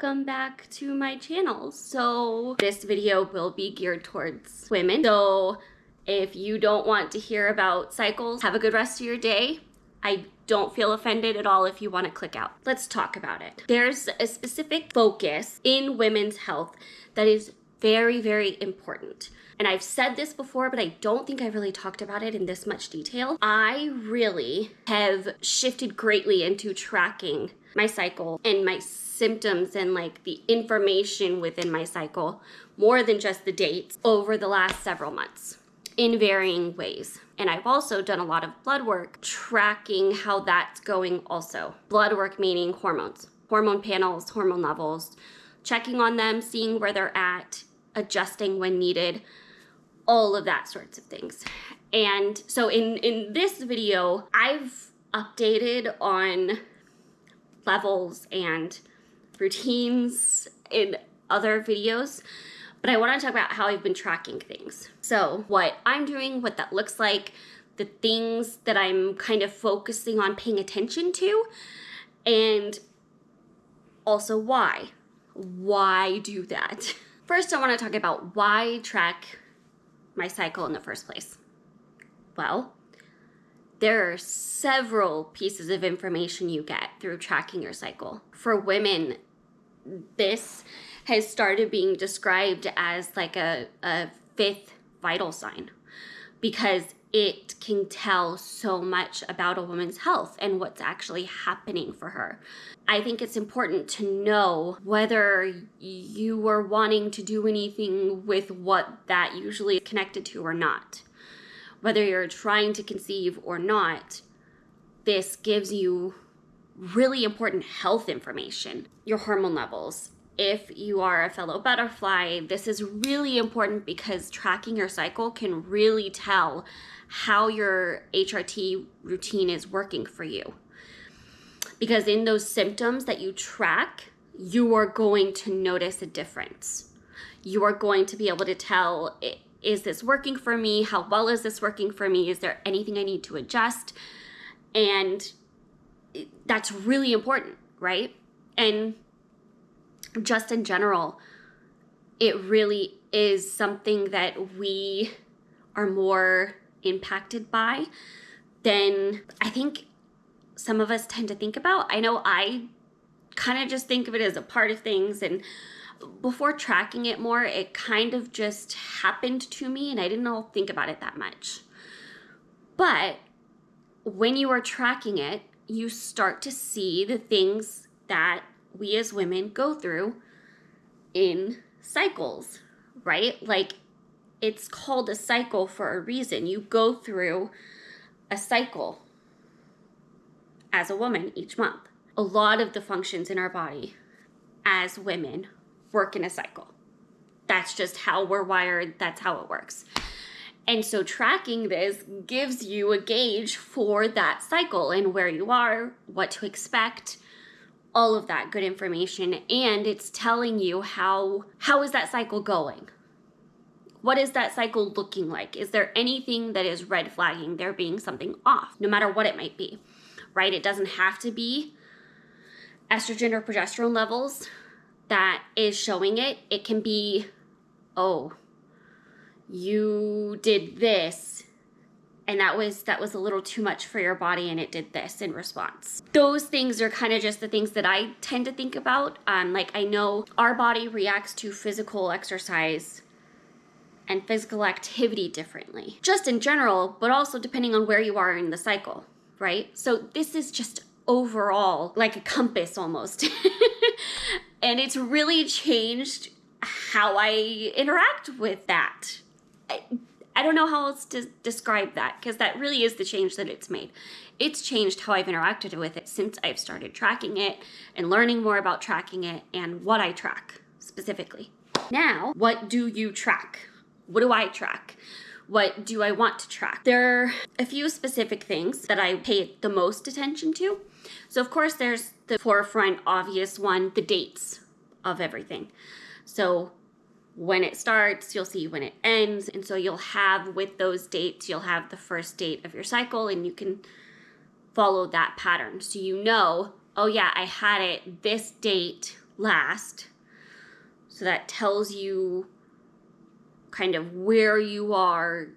welcome back to my channel. So this video will be geared towards women. So if you don't want to hear about cycles, have a good rest of your day. I don't feel offended at all if you want to click out. Let's talk about it. There's a specific focus in women's health that is very, very important. And I've said this before, but I don't think I really talked about it in this much detail. I really have shifted greatly into tracking my cycle and my symptoms and like the information within my cycle, more than just the dates, over the last several months in varying ways. And I've also done a lot of blood work tracking how that's going also. Blood work meaning hormones, hormone panels, hormone levels, checking on them, seeing where they're at, adjusting when needed, all of that sorts of things. And so in this video, I've updated on levels and routines in other videos, but I want to talk about how I've been tracking things. So what I'm doing, what that looks like, the things that I'm kind of focusing on paying attention to, and also why. Why do that? First, I want to talk about why track my cycle in the first place. Well, there are several pieces of information you get through tracking your cycle. For women, this has started being described as like a fifth vital sign because it can tell so much about a woman's health and what's actually happening for her. I think it's important to know whether you are wanting to do anything with what that usually is connected to or not. Whether you're trying to conceive or not, this gives you really important health information. Your hormone levels. If you are a fellow butterfly, this is really important because tracking your cycle can really tell how your HRT routine is working for you. Because in those symptoms that you track, you are going to notice a difference. You are going to be able to tell, is this working for me? How well is this working for me? Is there anything I need to adjust? And that's really important, right? And just in general, it really is something that we are more impacted by than I think some of us tend to think about. I know I kind of just think of it as a part of things, and before tracking it more, it kind of just happened to me and I didn't all think about it that much. But when you are tracking it, you start to see the things that we as women go through in cycles, right? Like, it's called a cycle for a reason. You go through a cycle as a woman each month. A lot of the functions in our body as women work in a cycle. That's just how we're wired. That's how it works. And so tracking this gives you a gauge for that cycle and where you are, what to expect, all of that good information. And it's telling you how is that cycle going? What is that cycle looking like? Is there anything that is red flagging there being something off, no matter what it might be, right? It doesn't have to be estrogen or progesterone levels that is showing it. It can be, oh, you did this and that was a little too much for your body and it did this in response. Those things are kind of just the things that I tend to think about. Like, I know our body reacts to physical exercise and physical activity differently, just in general, but also depending on where you are in the cycle, right? So this is just overall like a compass almost. And it's really changed how I interact with that. I don't know how else to describe that, because that really is the change that it's made. It's changed how I've interacted with it since I've started tracking it and learning more about tracking it and what I track specifically. Now, what do you track? What do I track? What do I want to track? There are a few specific things that I pay the most attention to. So of course there's the forefront obvious one, the dates of everything. So when it starts, you'll see when it ends. And so you'll have, with those dates, you'll have the first date of your cycle and you can follow that pattern. So you know, oh yeah, I had it this date last. So that tells you kind of where you are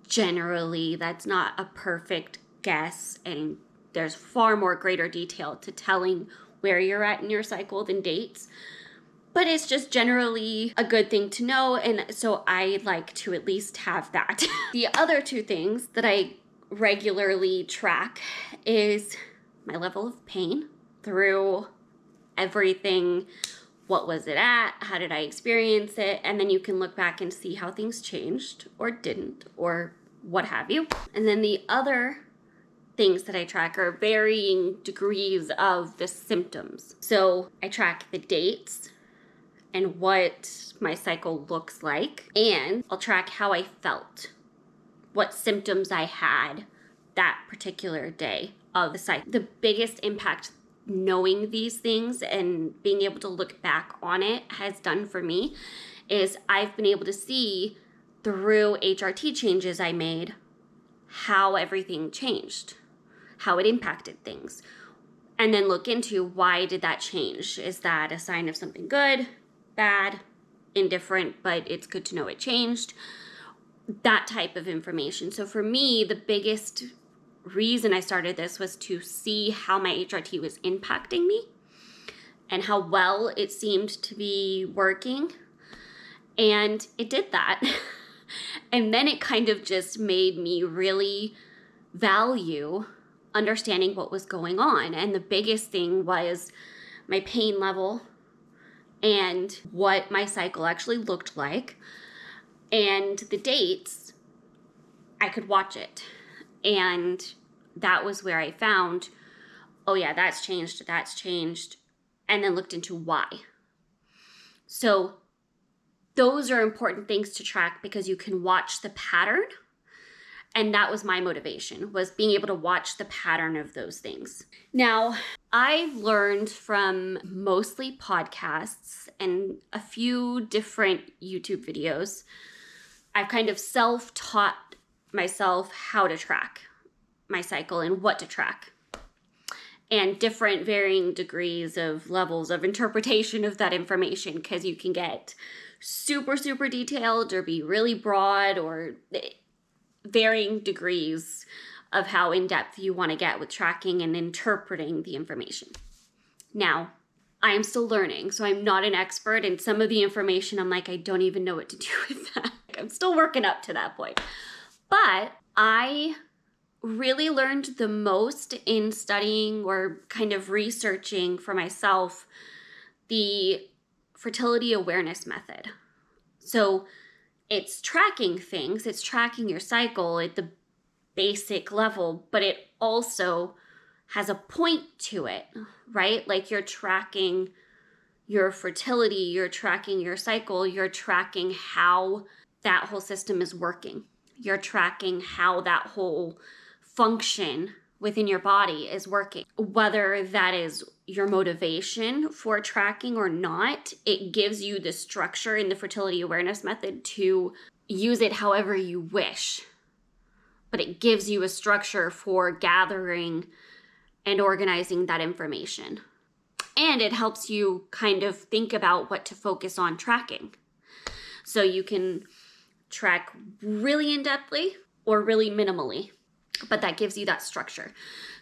generally. That's not a perfect guess, and there's far more greater detail to telling where you're at in your cycle than dates. But it's just generally a good thing to know, and so I like to at least have that. The other two things that I regularly track is my level of pain through everything. What was it at? How did I experience it? And then you can look back and see how things changed or didn't or what have you. And then the other things that I track are varying degrees of the symptoms. So I track the dates and what my cycle looks like, and I'll track how I felt, what symptoms I had that particular day of the cycle. The biggest impact knowing these things and being able to look back on it has done for me is I've been able to see through HRT changes I made how everything changed, how it impacted things, and then look into why did that change? Is that a sign of something good, bad, indifferent, but it's good to know it changed? That type of information. So for me, the biggest reason I started this was to see how my HRT was impacting me and how well it seemed to be working. And it did that. And then it kind of just made me really value understanding what was going on. And the biggest thing was my pain level and what my cycle actually looked like. And the dates, I could watch it. And that was where I found, oh yeah, that's changed, and then looked into why. So those are important things to track because you can watch the pattern. And that was my motivation, was being able to watch the pattern of those things. Now, I've learned from mostly podcasts and a few different YouTube videos. I've kind of self-taught myself how to track my cycle and what to track, and different varying degrees of levels of interpretation of that information, because you can get super, super detailed or be really broad, or varying degrees of how in-depth you want to get with tracking and interpreting the information. Now, I am still learning, so I'm not an expert, and some of the information I'm like, I don't even know what to do with that. I'm still working up to that point. But I really learned the most in studying or kind of researching for myself the fertility awareness method. So it's tracking things, it's tracking your cycle at the basic level, but it also has a point to it, right? Like you're tracking your fertility, you're tracking your cycle, you're tracking how that whole system is working. You're tracking how that whole function within your body is working. Whether that is your motivation for tracking or not, it gives you the structure in the fertility awareness method to use it however you wish. But it gives you a structure for gathering and organizing that information. And it helps you kind of think about what to focus on tracking. So you can track really in-depthly or really minimally, but that gives you that structure.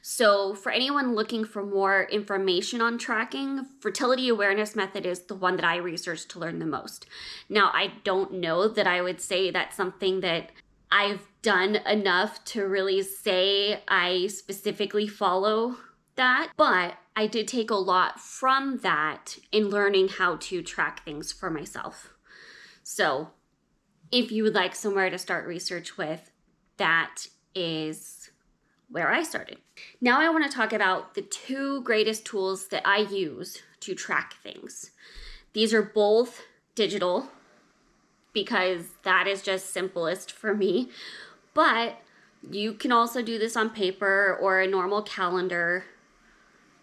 So for anyone looking for more information on tracking, fertility awareness method is the one that I researched to learn the most. Now, I don't know that I would say that's something that I've done enough to really say I specifically follow that, but I did take a lot from that in learning how to track things for myself. So if you would like somewhere to start research with, that is where I started. Now I want to talk about the two greatest tools that I use to track things. These are both digital because that is just simplest for me, but you can also do this on paper or a normal calendar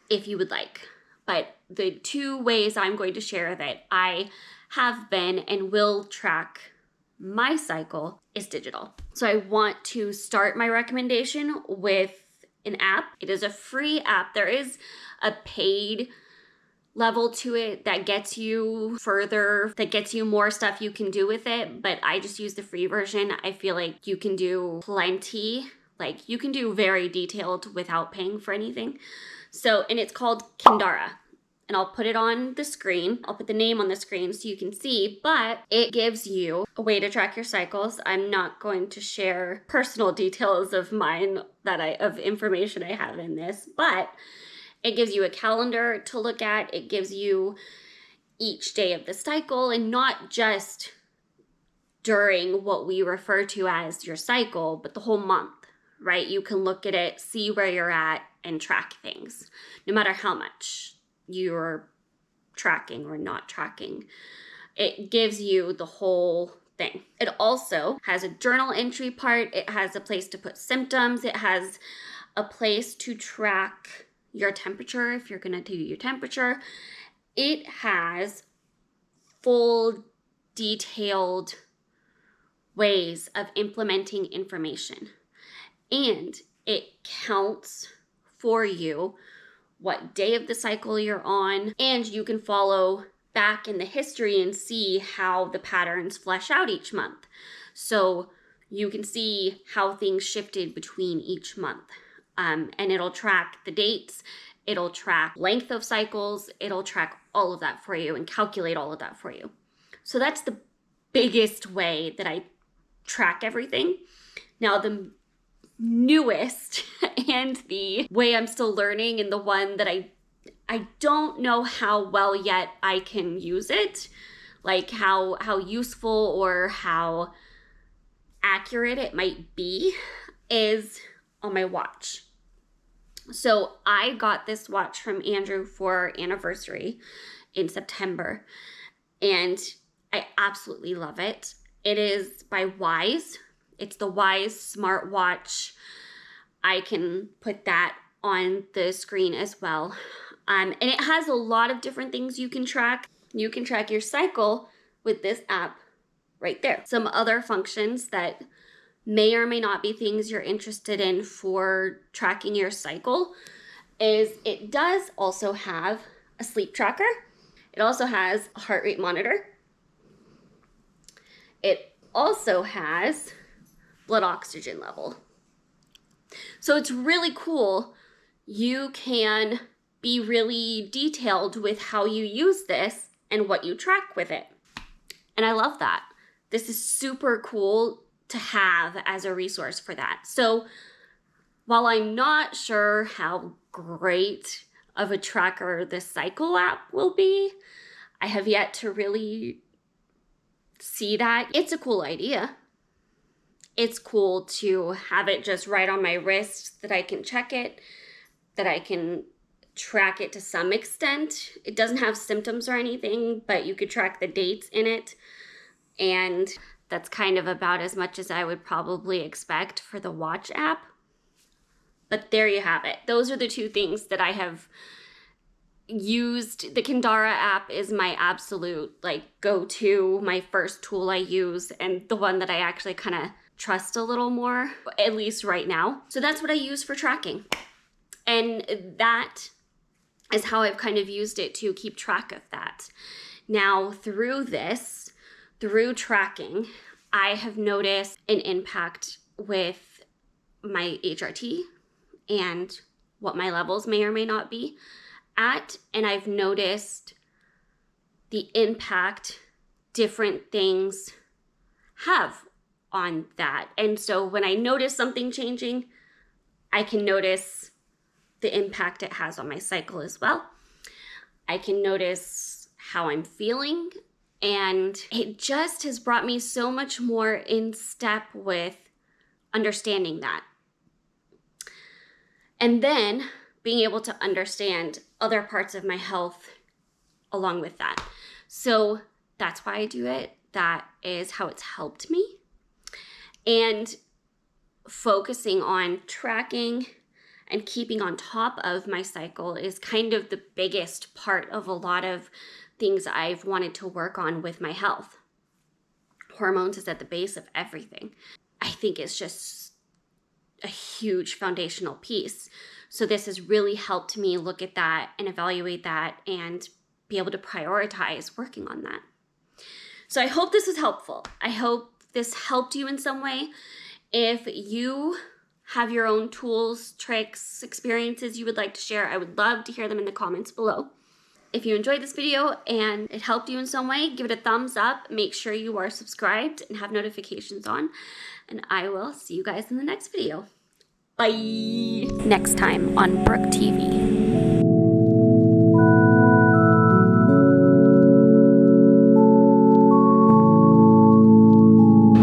if you would like. But the two ways I'm going to share that I have been and will track my cycle is digital. So I want to start my recommendation with an app. It is a free app. There is a paid level to it that gets you further, that gets you more stuff you can do with it, but I just use the free version. I feel like you can do plenty, like you can do very detailed without paying for anything. So, and it's called Kindara. And I'll put it on the screen. I'll put the name on the screen so you can see, but it gives you a way to track your cycles. I'm not going to share personal details of mine of information I have in this, but it gives you a calendar to look at. It gives you each day of the cycle, and not just during what we refer to as your cycle, but the whole month, right? You can look at it, see where you're at, and track things, no matter how much you're tracking or not tracking. It gives you the whole thing. It also has a journal entry part. It has a place to put symptoms. It has a place to track your temperature if you're going to do your temperature. It has full detailed ways of implementing information, and it counts for you what day of the cycle you're on, and you can follow back in the history and see how the patterns flesh out each month. So you can see how things shifted between each month. And it'll track the dates, it'll track length of cycles, it'll track all of that for you and calculate all of that for you. So that's the biggest way that I track everything. Now, the newest and the way I'm still learning, and the one that I don't know how well yet I can use it, like how useful or how accurate it might be, is on my watch. So I got this watch from Andrew for anniversary in September, and I absolutely love it. It is by Wise. It's the Wise smartwatch. I can put that on the screen as well. And it has a lot of different things you can track. You can track your cycle with this app right there. Some other functions that may or may not be things you're interested in for tracking your cycle is it does also have a sleep tracker. It also has a heart rate monitor. It also has blood oxygen level. So it's really cool. You can be really detailed with how you use this and what you track with it. And I love that. This is super cool to have as a resource for that. So while I'm not sure how great of a tracker the Cycle app will be, I have yet to really see that. It's a cool idea. It's cool to have it just right on my wrist, that I can check it, that I can track it to some extent. It doesn't have symptoms or anything, but you could track the dates in it. And that's kind of about as much as I would probably expect for the watch app. But there you have it. Those are the two things that I have used. The Kindara app is my absolute go-to, my first tool I use, and the one that I actually kind of trust a little more, at least right now. So that's what I use for tracking. And that is how I've kind of used it to keep track of that. Now, through tracking, I have noticed an impact with my HRT and what my levels may or may not be at. And I've noticed the impact different things have on that. And so when I notice something changing, I can notice the impact it has on my cycle as well. I can notice how I'm feeling, and it just has brought me so much more in step with understanding that. And then being able to understand other parts of my health along with that. So that's why I do it. That is how it's helped me. And focusing on tracking and keeping on top of my cycle is kind of the biggest part of a lot of things I've wanted to work on with my health. Hormones is at the base of everything. I think it's just a huge foundational piece. So this has really helped me look at that and evaluate that and be able to prioritize working on that. So I hope this was helpful. I hope this helped you in some way. If you have your own tools, tricks, experiences you would like to share, I would love to hear them in the comments below. If you enjoyed this video and it helped you in some way, give it a thumbs up. Make sure you are subscribed and have notifications on. And I will see you guys in the next video. Bye! Next time on Brooke TV.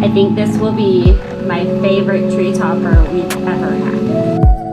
I think this will be my favorite tree topper we've ever had.